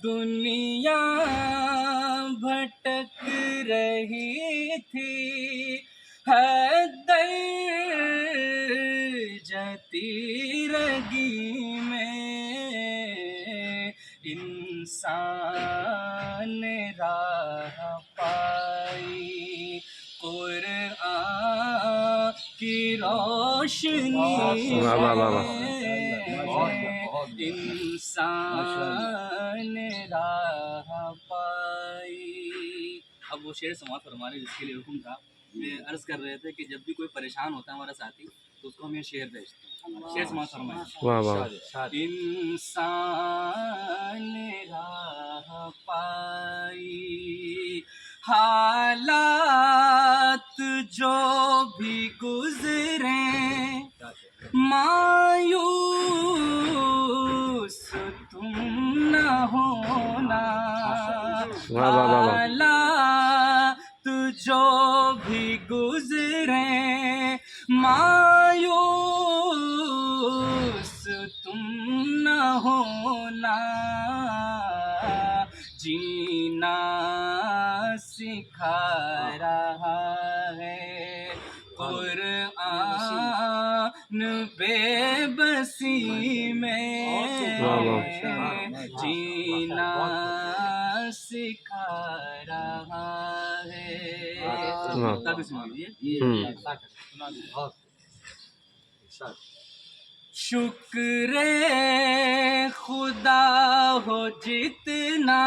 دنیا بھٹک رہی تھی، حیدر جتی رگی میں، انسان نے راہ پائی قرآن کی روشنی میں، انسان نے راہ پائی۔ اب وہ شعر سماعت فرما رہے جس کے لیے حکم تھا۔ میں عرض کر رہے تھے کہ جب بھی کوئی پریشان ہوتا ہے ہمارا ساتھی تو اس کو ہم یہ شعر بھیجتے ہیں۔ شعر سماعت فرمائیں۔ انسان نے راہ پائی، حالات جو بھی گزریں مایوس تم نہ ہونا، حالات جو بھی گزریں مایوس تم نہ ہونا، جینا سکھا رہا ہے قرآن بے بسی میں، جینا سکھا رہا ہے۔ شکر خدا ہو جتنا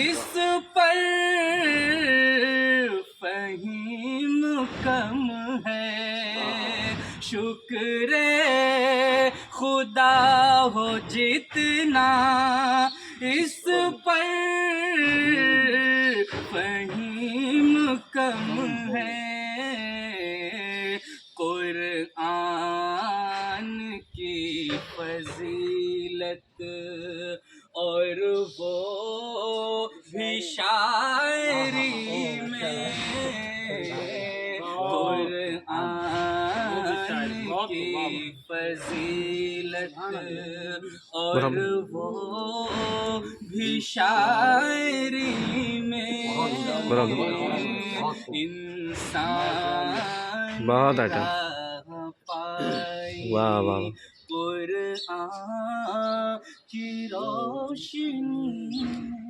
اس پر فہیم کم ہے، شکر خدا ہو جتنا اس پر فہیم کم ہے، قرآن کی فضیلت اور وہ بھی شاعری میں، قرآن کی فضیلت اور وہ بھی شاعری میں، انسان بہت اچھا، پائی واہ واہ، قرآن کی روشنی میں۔